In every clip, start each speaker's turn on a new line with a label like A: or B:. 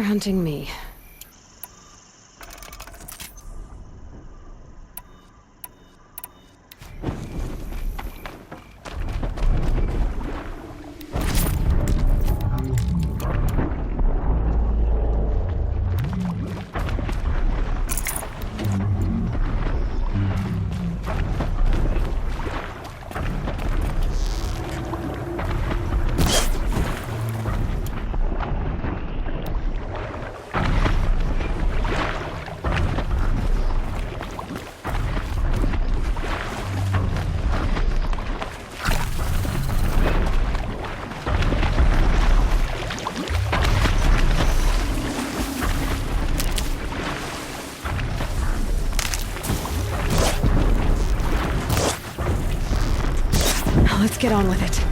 A: hunting me. Let's get on with it.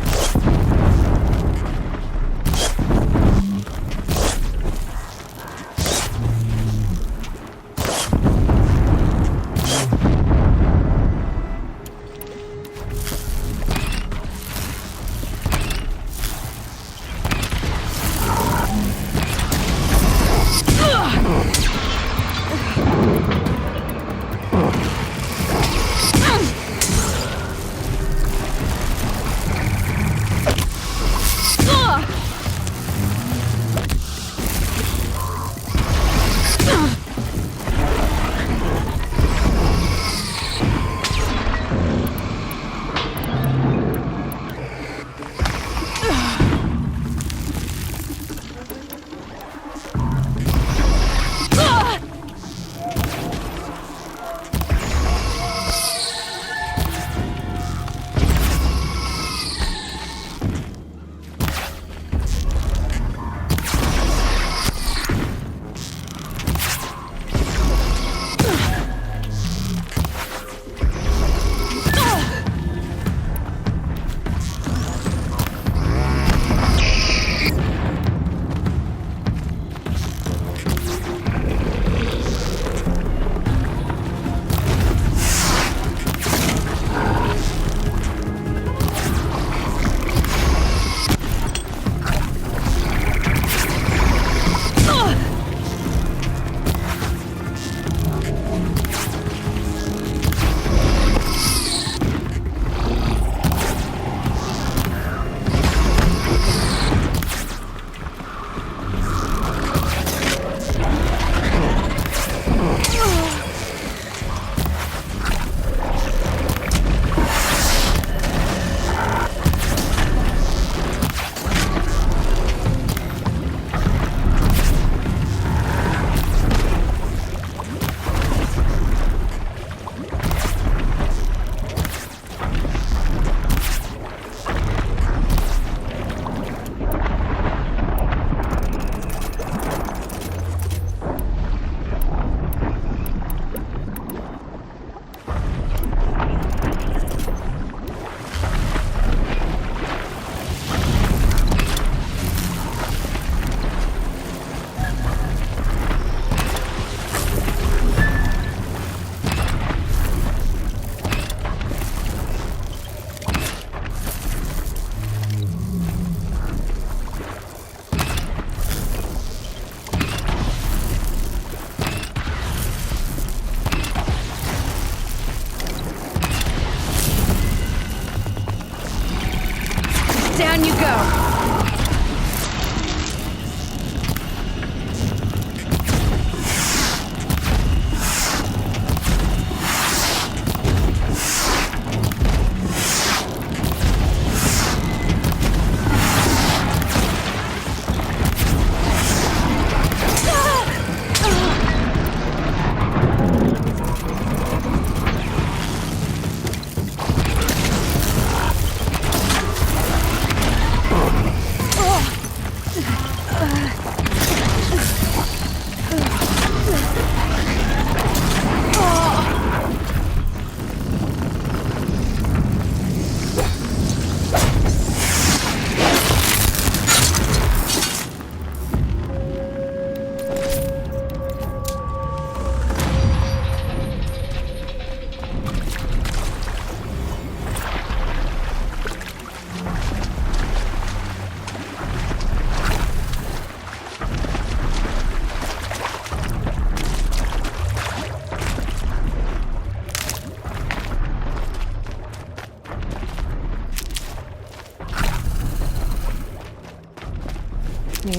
A: Down you go.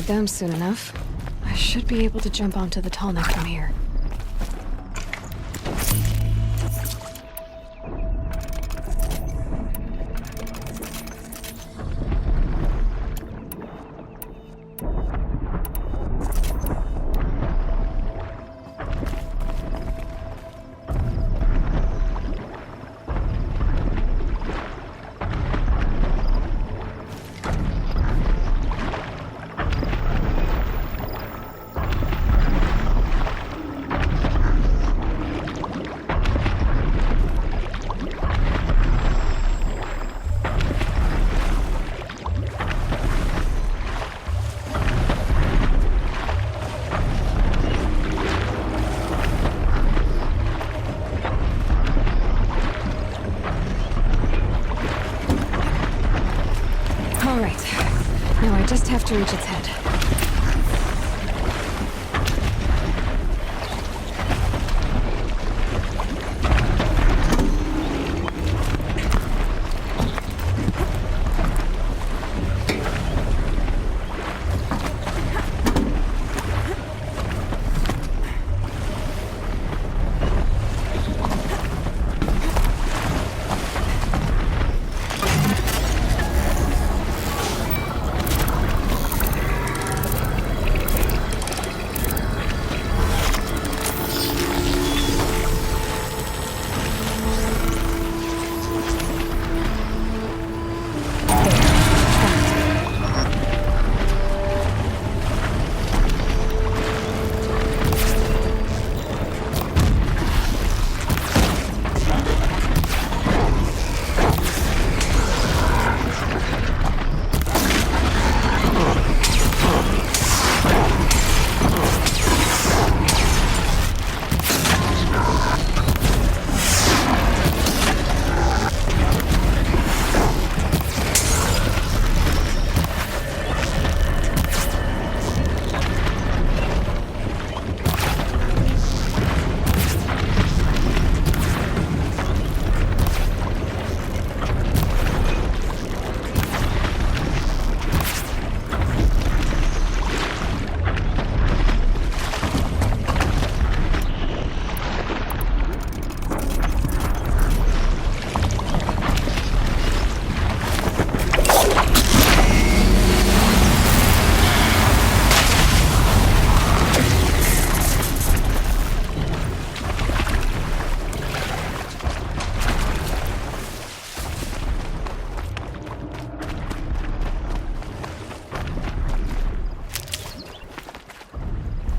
A: them soon enough. I should be able to jump onto the tall neck from here. Just have to reach its head.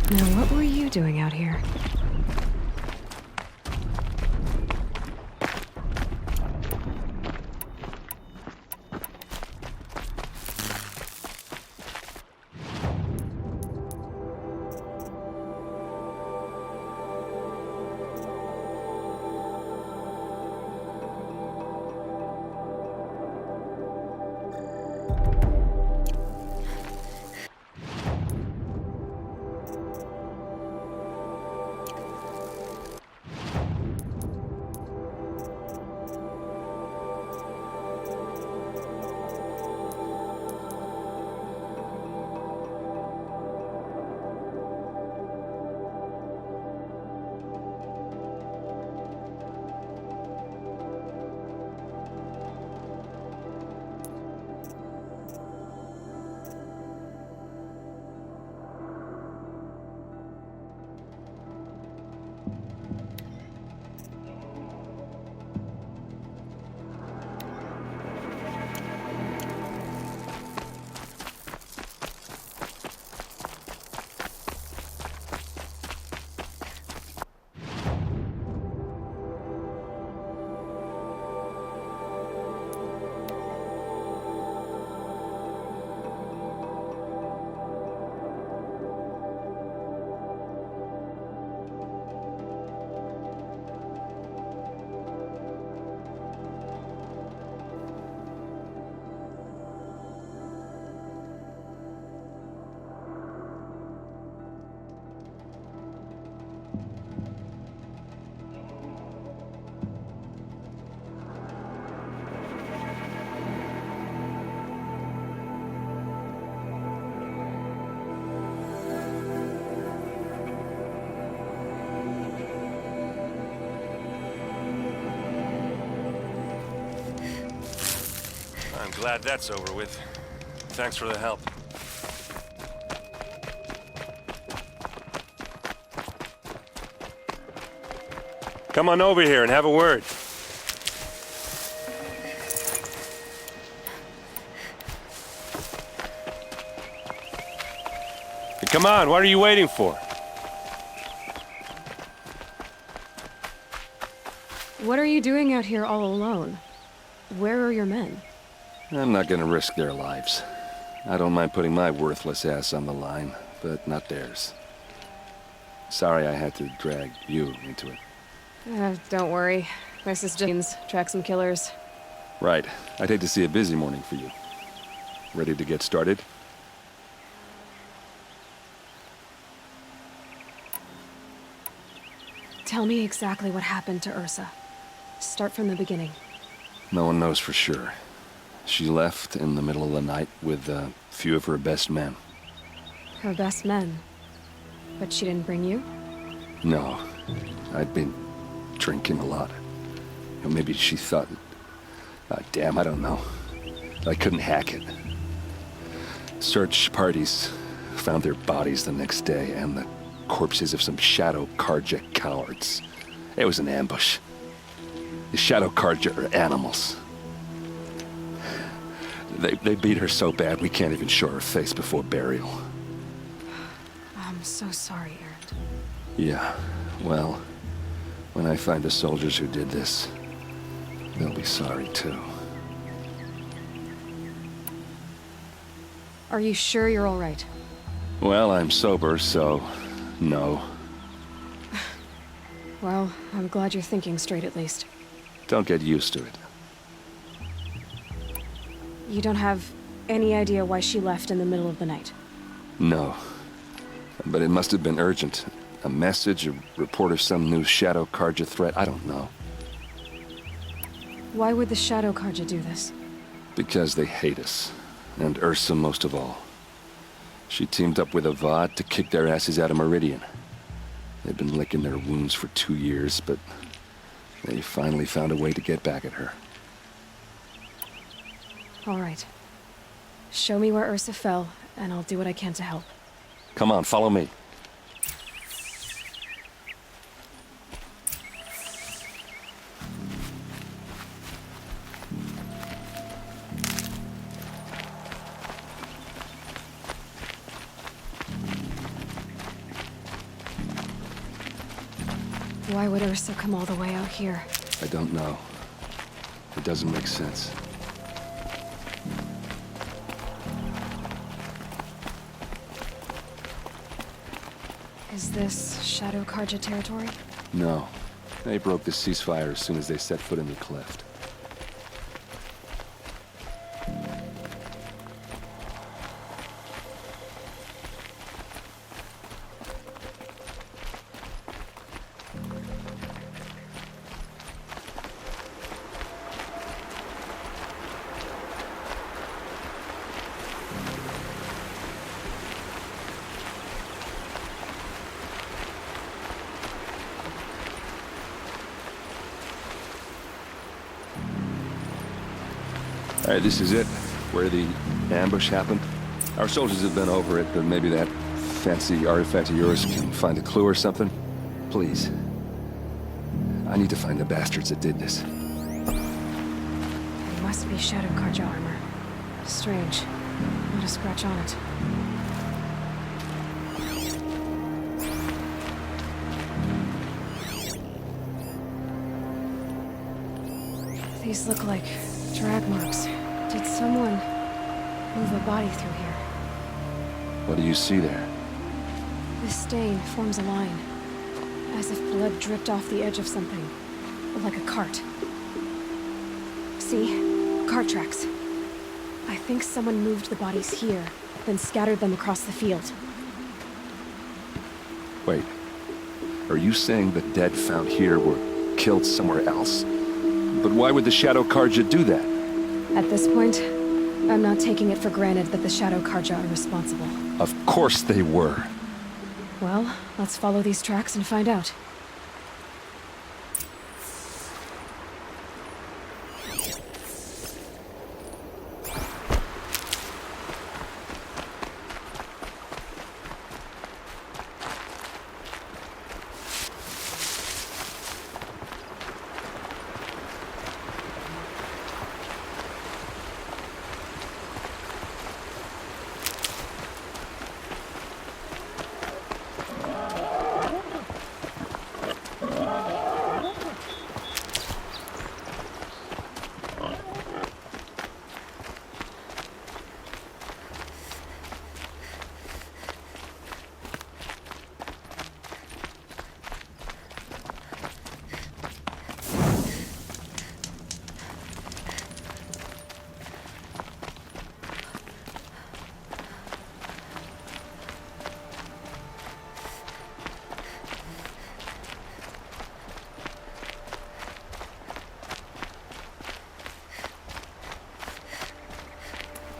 A: Now, what were you doing out here?
B: I'm glad that's over with. Thanks for the help. Come on over here and have a word. Hey, come on, what are you waiting for?
A: What are you doing out here all alone? Where are your men?
C: I'm not gonna risk their lives. I don't mind putting my worthless ass on the line, but not theirs. Sorry I had to drag you into it.
A: Don't worry. This is just track some killers.
C: Right. I'd hate to see a busy morning for you. Ready to get started?
A: Tell me exactly what happened to Ursa. Start from the beginning.
C: No one knows for sure. She left in the middle of the night with a few of her best men.
A: Her best men? But she didn't bring you?
C: No. I'd been drinking a lot. Maybe she thought... damn, I don't know. I couldn't hack it. Search parties found their bodies the next day and the corpses of some Shadow Karja cowards. It was an ambush. The Shadow Karja are animals. They beat her so bad we can't even show her face before burial.
A: I'm so sorry, Erend.
C: Yeah, well, when I find the soldiers who did this, they'll be sorry too.
A: Are you sure you're all right?
C: Well, I'm sober, so no.
A: Well, I'm glad you're thinking straight at least.
C: Don't get used to it.
A: You don't have any idea why she left in the middle of the night?
C: No. But it must have been urgent. A message, a report of some new Shadow Karja threat, I don't know.
A: Why would the Shadow Karja do this?
C: Because they hate us. And Ursa most of all. She teamed up with Avad to kick their asses out of Meridian. They've been licking their wounds for 2 years, but they finally found a way to get back at her.
A: All right. Show me where Ursa fell, and I'll do what I can to help.
C: Come on, follow me.
A: Why would Ursa come all the way out here?
C: I don't know. It doesn't make sense.
A: Is this Shadow Karja territory?
C: No. They broke the ceasefire as soon as they set foot in the cleft. All right, this is it, where the ambush happened. Our soldiers have been over it, but maybe that fancy artifact of yours can find a clue or something. Please. I need to find the bastards that did this.
A: It must be Shadow Karja armor. Strange. Not a scratch on it. These look like drag marks. Did someone move a body through here?
C: What do you see there?
A: This stain forms a line, as if blood dripped off the edge of something, like a cart. See? Cart tracks. I think someone moved the bodies here, then scattered them across the field.
C: Wait. Are you saying the dead found here were killed somewhere else? But why would the Shadow Karja do that?
A: At this point, I'm not taking it for granted that the Shadow Karja are responsible.
C: Of course they were.
A: Well, let's follow these tracks and find out.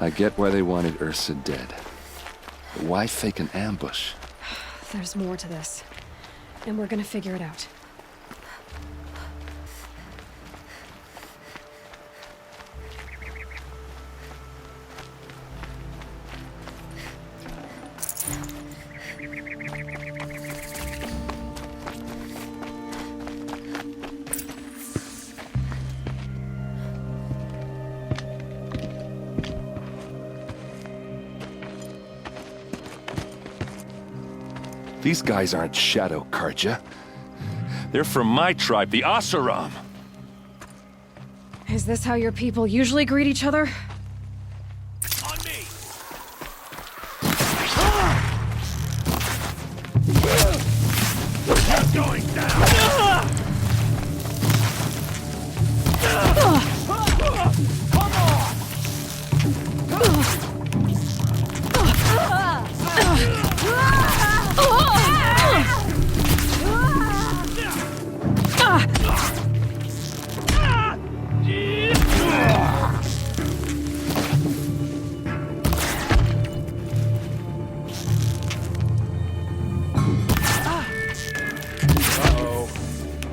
C: I get why they wanted Ursa dead. But why fake an ambush?
A: There's more to this. And we're gonna figure it out.
C: These guys aren't Shadow Karja. They're from my tribe, the Asaram.
A: Is this how your people usually greet each other?
B: On me! You're going down!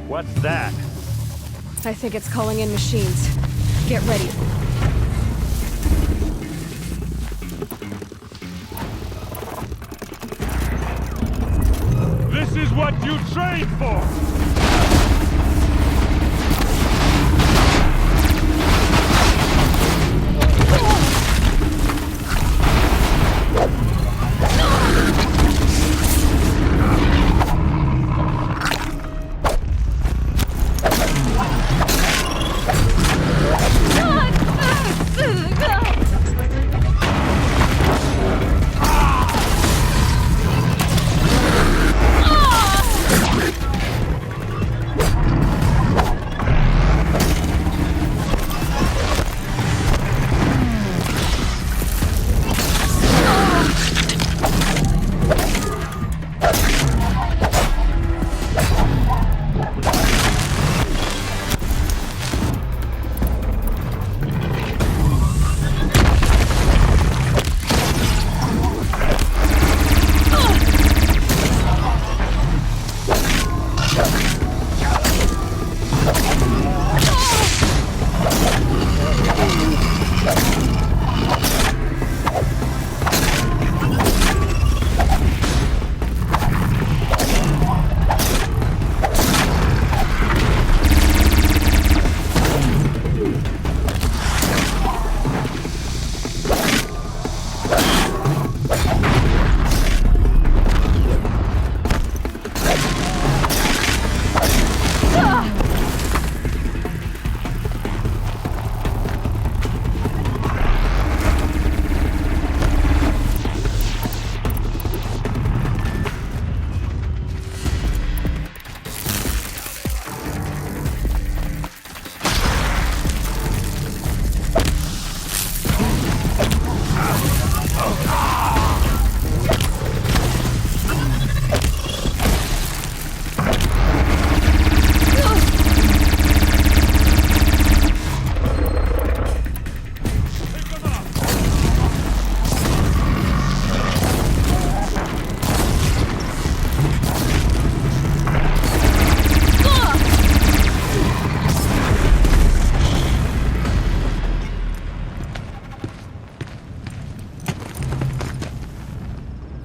B: What's that?
A: I think it's calling in machines. Get ready.
B: This is what you trained for!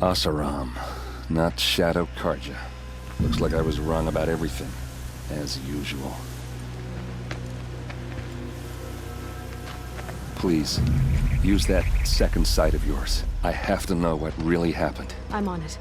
C: Asaram, not Shadow Karja. Looks like I was wrong about everything, as usual. Please, use that second sight of yours. I have to know what really happened.
A: I'm on it.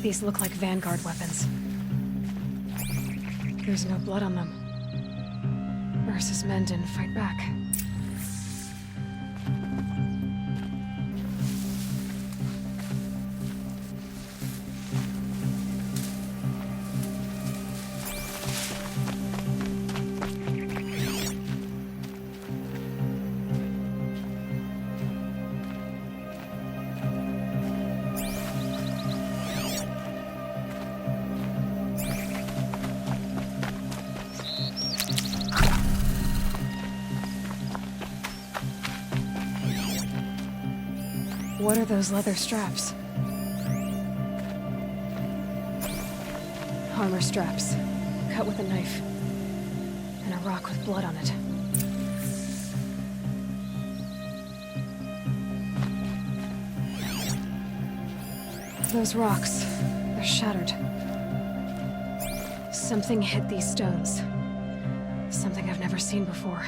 A: These look like Vanguard weapons. There's no blood on them. Ursa's men didn't fight back. What are those leather straps? Armor straps, cut with a knife, and a rock with blood on it. Those rocks, they're shattered. Something hit these stones. Something I've never seen before.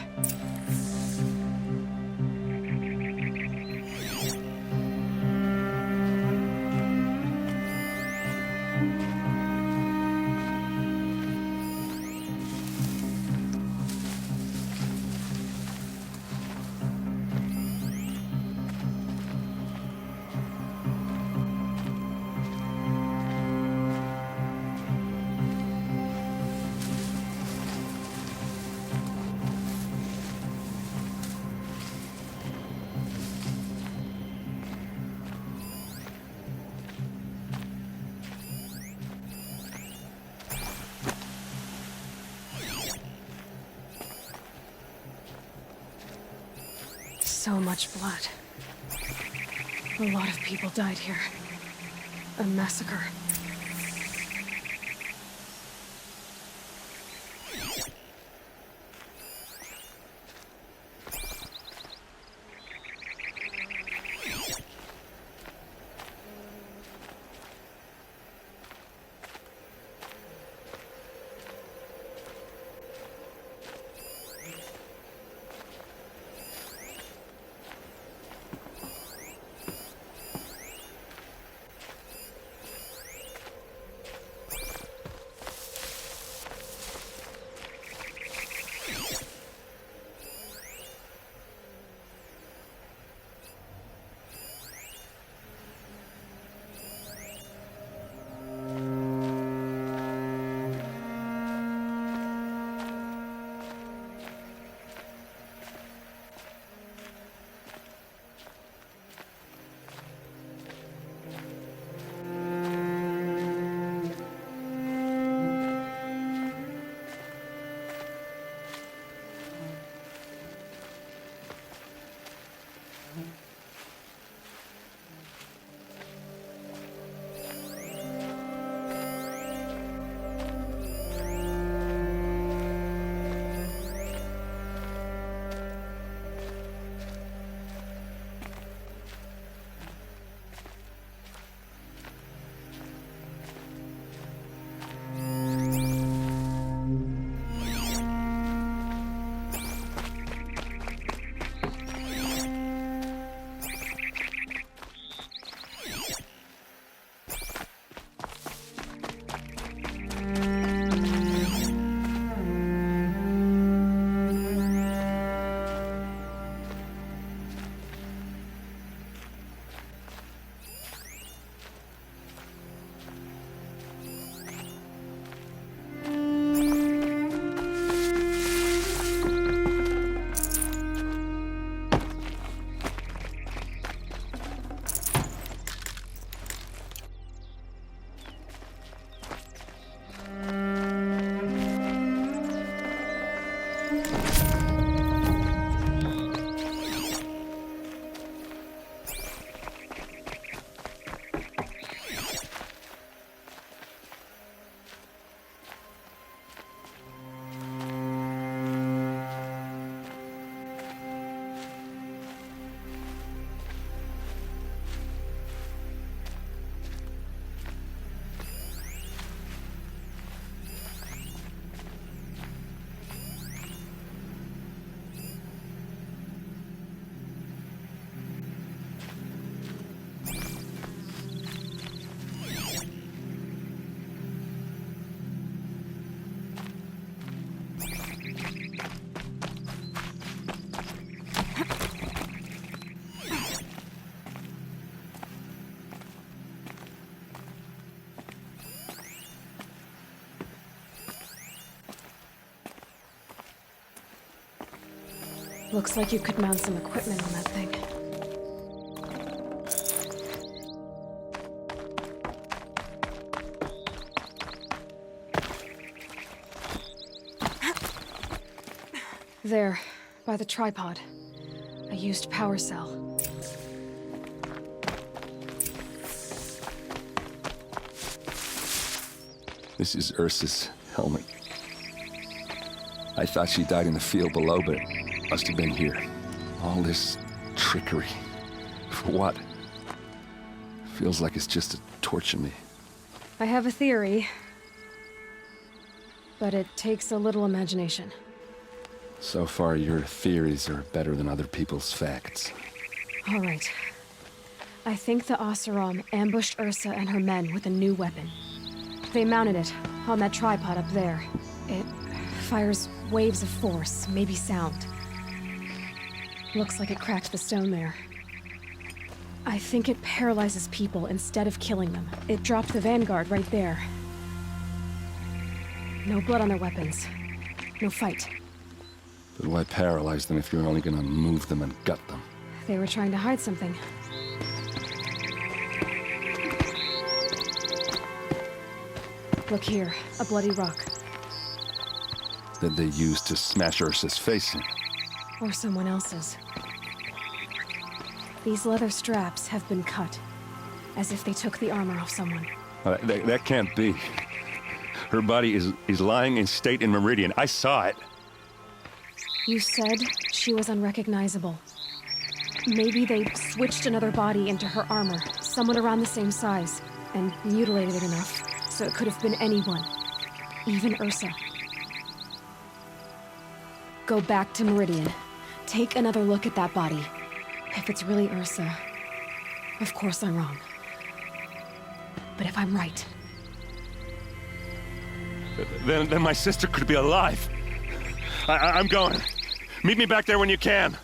A: So much blood. A lot of people died here. A massacre. Looks like you could mount some equipment on that thing. There, by the tripod. A used power cell.
C: This is Ursa's helmet. I thought she died in the field below, but it must have been here. All this trickery. For what? Feels like it's just to torture me.
A: I have a theory, but it takes a little imagination.
C: So far, your theories are better than other people's facts.
A: All right. I think the Oseram ambushed Ursa and her men with a new weapon. They mounted it on that tripod up there. It fires waves of force, maybe sound. Looks like it cracked the stone there. I think it paralyzes people instead of killing them. It dropped the vanguard right there. No blood on their weapons. No fight.
C: But why paralyze them if you're only gonna move them and gut them?
A: They were trying to hide something. Look here, a bloody rock.
C: That they used to smash Ursa's face in.
A: Or someone else's. These leather straps have been cut, as if they took the armor off someone.
C: That can't be. Her body is lying in state in Meridian. I saw it.
A: You said she was unrecognizable. Maybe they switched another body into her armor, someone around the same size, and mutilated it enough so it could have been anyone, even Ursa. Go back to Meridian. Take another look at that body. If it's really Ursa, of course I'm wrong. But if I'm right...
C: Then my sister could be alive. I'm going. Meet me back there when you can.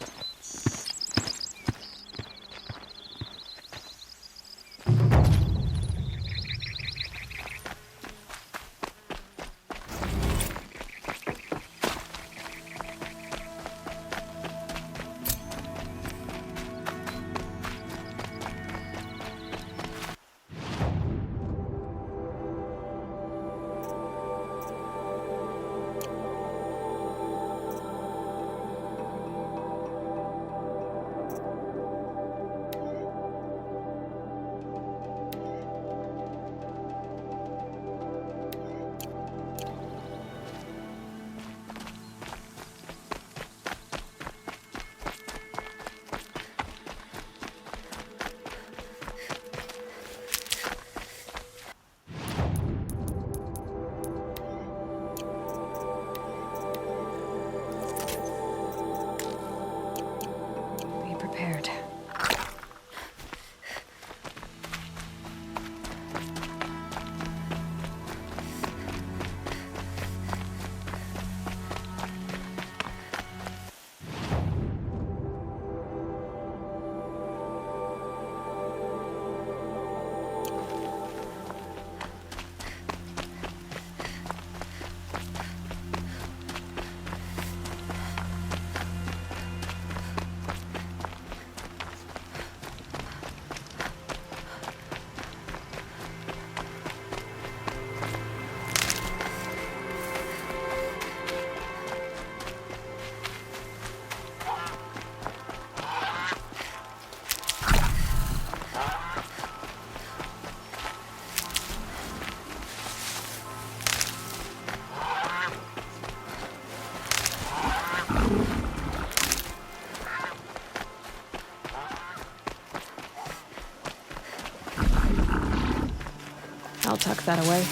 A: I'll tuck that away.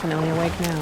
A: definitely awake now.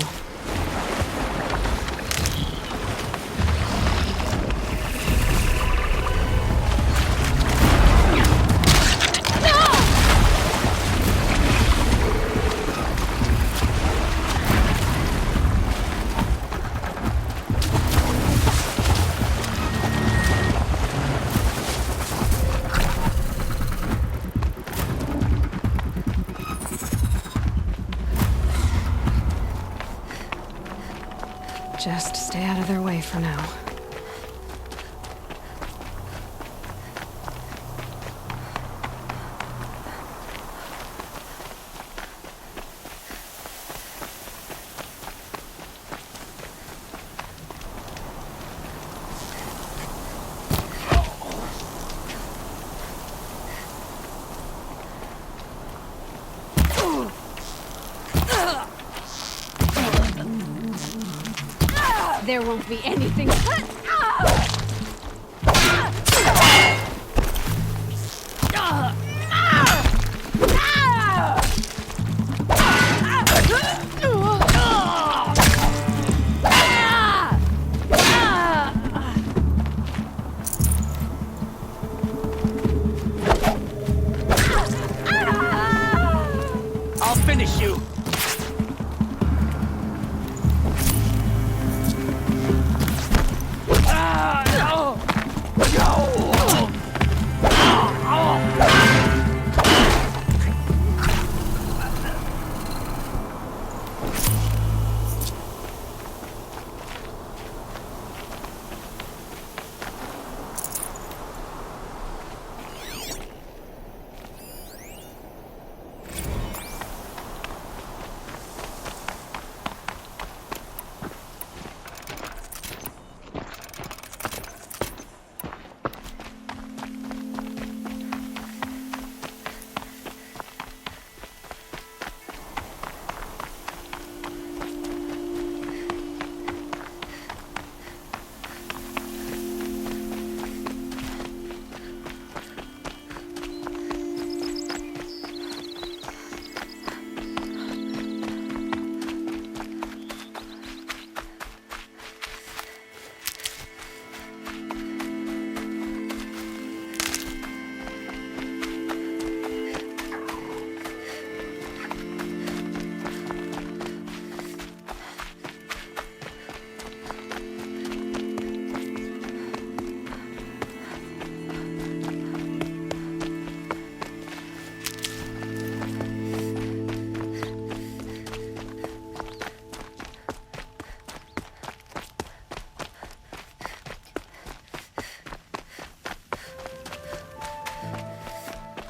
A: Just stay out of their way for now. There won't be anything.
B: I'll finish you.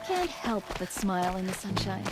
D: Can't help but smile in the sunshine.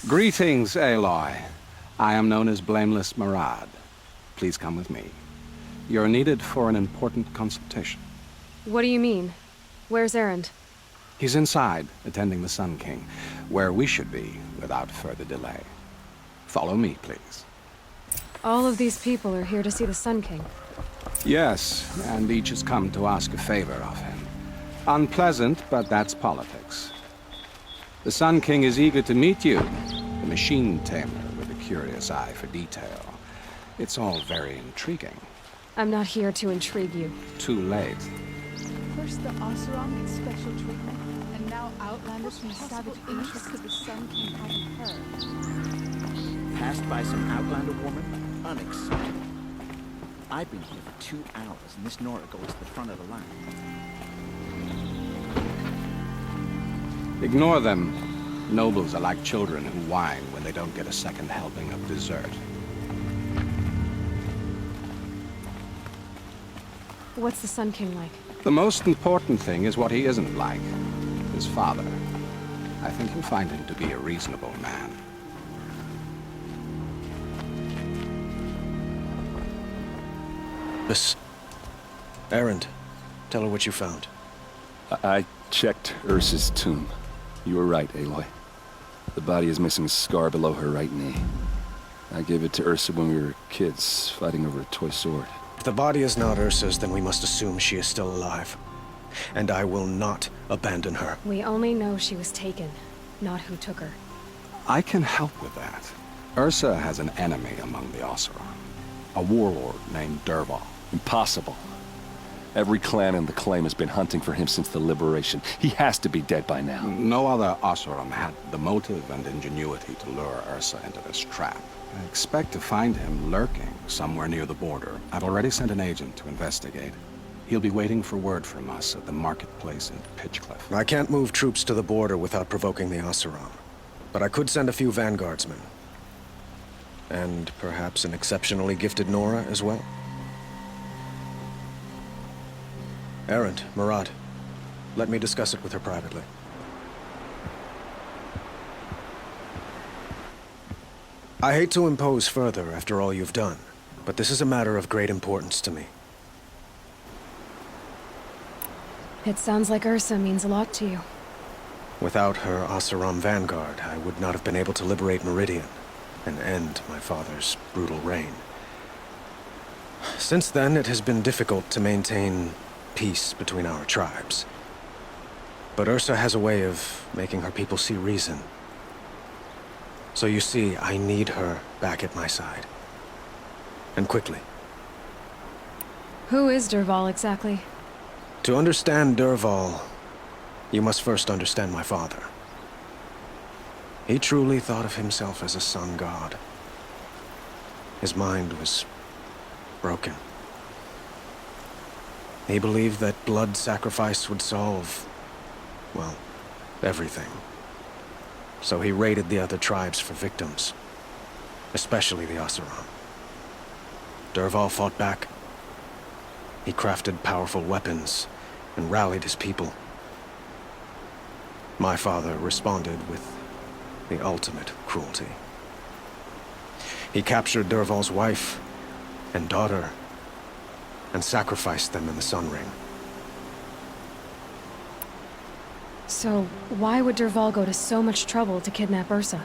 E: Greetings, Aloy. I am known as Blameless Murad. Please come with me. You're needed for an important consultation.
A: What do you mean? Where's Erend?
E: He's inside, attending the Sun King, where we should be without further delay. Follow me, please.
A: All of these people are here to see the Sun King.
E: Yes, and each has come to ask a favor of him. Unpleasant, but that's politics. The Sun King is eager to meet you, the machine tamer with a curious eye for detail. It's all very intriguing.
A: I'm not here to intrigue you.
E: Too late.
F: First the Oseram gets special treatment, and now Outlanders from the savage interests of the Sun King haven't heard.
B: Passed by some Outlander woman? Unacceptable. I've been here for 2 hours, and this Nora goes to the front of the line.
E: Ignore them. Nobles are like children who whine when they don't get a second helping of dessert.
A: What's the Sun King like?
E: The most important thing is what he isn't like. His father. I think you'll find him to be a reasonable man.
G: Miss Erend, tell her what you found.
C: I checked Ursa's tomb. You were right, Aloy. The body is missing a scar below her right knee. I gave it to Ursa when we were kids, fighting over a toy sword.
G: If the body is not Ursa's, then we must assume she is still alive. And I will not abandon her.
A: We only know she was taken, not who took her.
E: I can help with that. Ursa has an enemy among the Oseram. A warlord named Dervahl.
C: Impossible. Every clan in the claim has been hunting for him since the liberation. He has to be dead by now.
E: No other Oseram had the motive and ingenuity to lure Ursa into this trap. I expect to find him lurking somewhere near the border. I've already sent an agent to investigate. He'll be waiting for word from us at the marketplace in Pitchcliff.
G: I can't move troops to the border without provoking the Oseram. But I could send a few vanguardsmen. And perhaps an exceptionally gifted Nora as well. Erend, Murad, let me discuss it with her privately. I hate to impose further after all you've done, but this is a matter of great importance to me.
A: It sounds like Ursa means a lot to you.
G: Without her Oseram vanguard, I would not have been able to liberate Meridian and end my father's brutal reign. Since then, it has been difficult to maintain peace between our tribes. But Ursa has a way of making her people see reason. So you see, I need her back at my side. And quickly.
A: Who is Dervahl exactly?
G: To understand Dervahl, you must first understand my father. He truly thought of himself as a sun god. His mind was broken. He believed that blood sacrifice would solve, well, everything. So he raided the other tribes for victims, especially the Oseram. Dervahl fought back. He crafted powerful weapons and rallied his people. My father responded with the ultimate cruelty. He captured Dervahl's wife and daughter and sacrificed them in the Sun Ring.
A: So, why would Dervahl go to so much trouble to kidnap Ursa?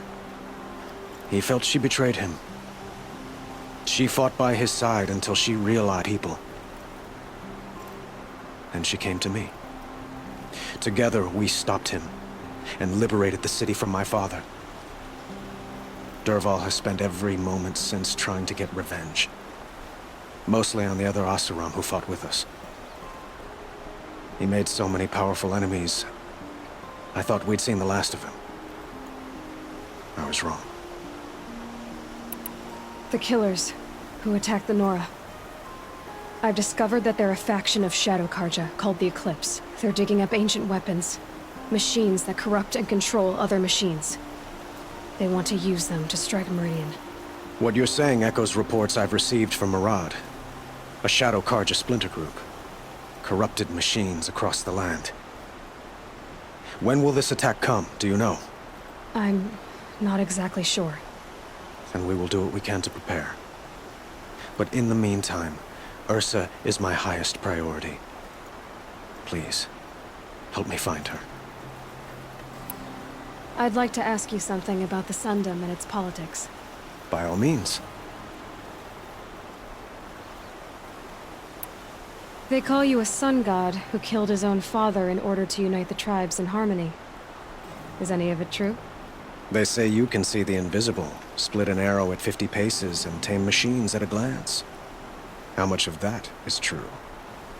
G: He felt she betrayed him. She fought by his side until she realized people. And she came to me. Together, we stopped him and liberated the city from my father. Dervahl has spent every moment since trying to get revenge. Mostly on the other Oseram who fought with us. He made so many powerful enemies, I thought we'd seen the last of him. I was wrong.
A: The killers who attacked the Nora. I've discovered that they're a faction of Shadow Karja called the Eclipse. They're digging up ancient weapons. Machines that corrupt and control other machines. They want to use them to strike Meridian.
G: What you're saying echoes reports I've received from Murad. A Shadow Karja splinter group. Corrupted machines across the land. When will this attack come, do you know?
A: I'm not exactly sure.
G: And we will do what we can to prepare. But in the meantime, Ursa is my highest priority. Please, help me find her.
A: I'd like to ask you something about the Sundom and its politics.
G: By all means.
A: They call you a sun god who killed his own father in order to unite the tribes in harmony. Is any of it true?
G: They say you can see the invisible, split an arrow at 50 paces, and tame machines at a glance. How much of that is true?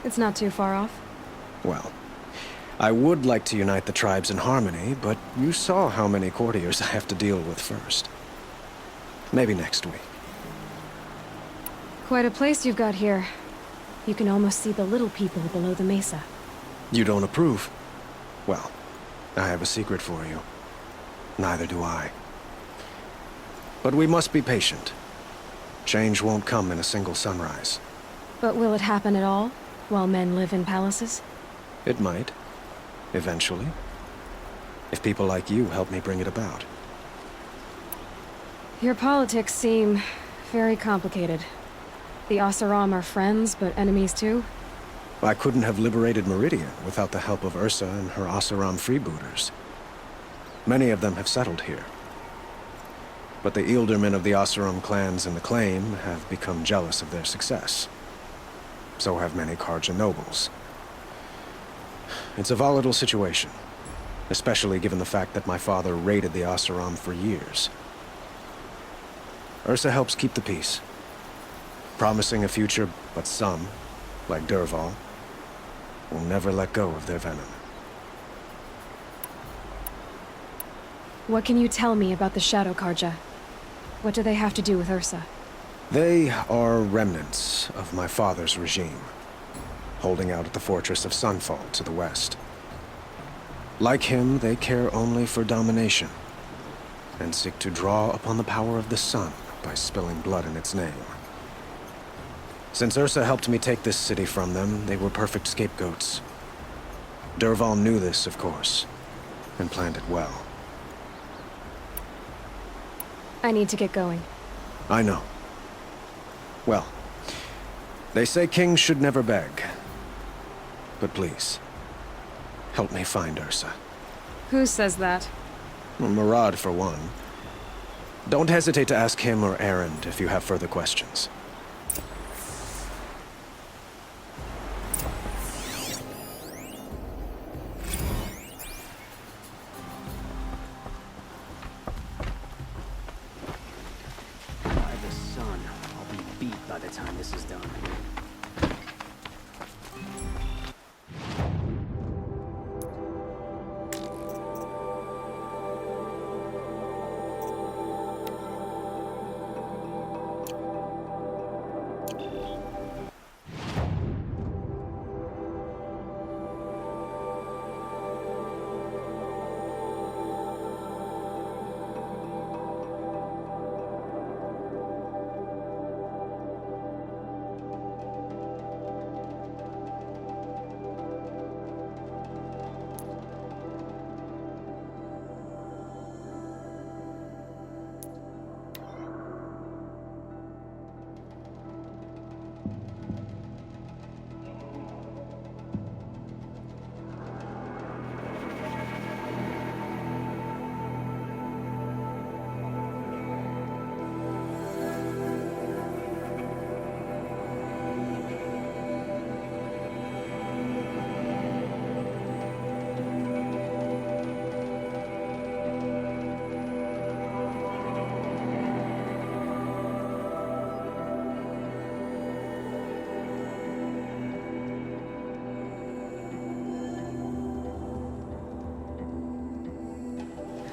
A: It's not too far off.
G: Well, I would like to unite the tribes in harmony, but you saw how many courtiers I have to deal with first. Maybe next week.
A: Quite a place you've got here. You can almost see the little people below the mesa.
G: You don't approve? Well, I have a secret for you. Neither do I. But we must be patient. Change won't come in a single sunrise.
A: But will it happen at all, while men live in palaces?
G: It might. Eventually. If people like you help me bring it about.
A: Your politics seem very complicated. The Oseram are friends, but enemies too?
G: I couldn't have liberated Meridian without the help of Ursa and her Oseram freebooters. Many of them have settled here. But the ealdormen of the Oseram clans in the claim have become jealous of their success. So have many Karja nobles. It's a volatile situation, especially given the fact that my father raided the Oseram for years. Ursa helps keep the peace, promising a future, but some, like Dervahl, will never let go of their venom.
A: What can you tell me about the Shadow Karja? What do they have to do with Ursa?
G: They are remnants of my father's regime, holding out at the fortress of Sunfall to the west. Like him, they care only for domination, and seek to draw upon the power of the sun by spilling blood in its name. Since Ursa helped me take this city from them, they were perfect scapegoats. Dervahl knew this, of course, and planned it well.
A: I need to get going.
G: I know. Well, they say kings should never beg. But please, help me find Ursa.
A: Who says that?
G: Murad, for one. Don't hesitate to ask him or Erend if you have further questions.
H: By the sun, I'll be beat by the time this is done.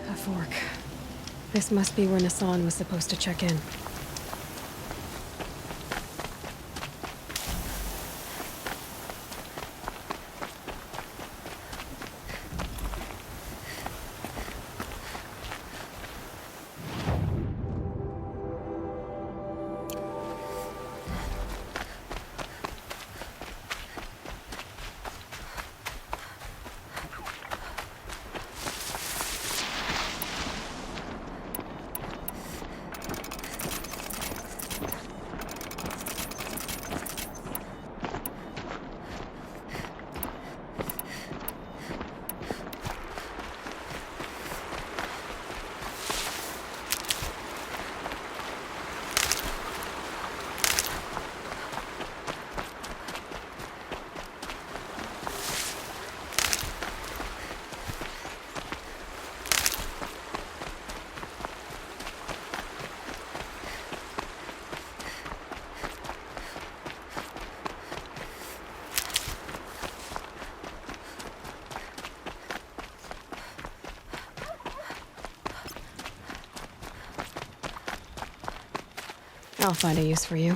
A: A fork. This must be where Nassan was supposed to check in. I'll find a use for you.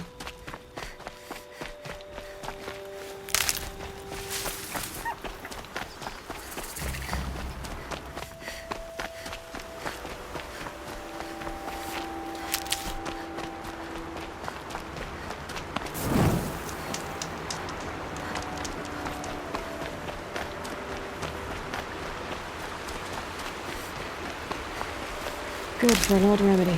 A: Good for an old remedy.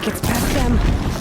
A: Gets past them.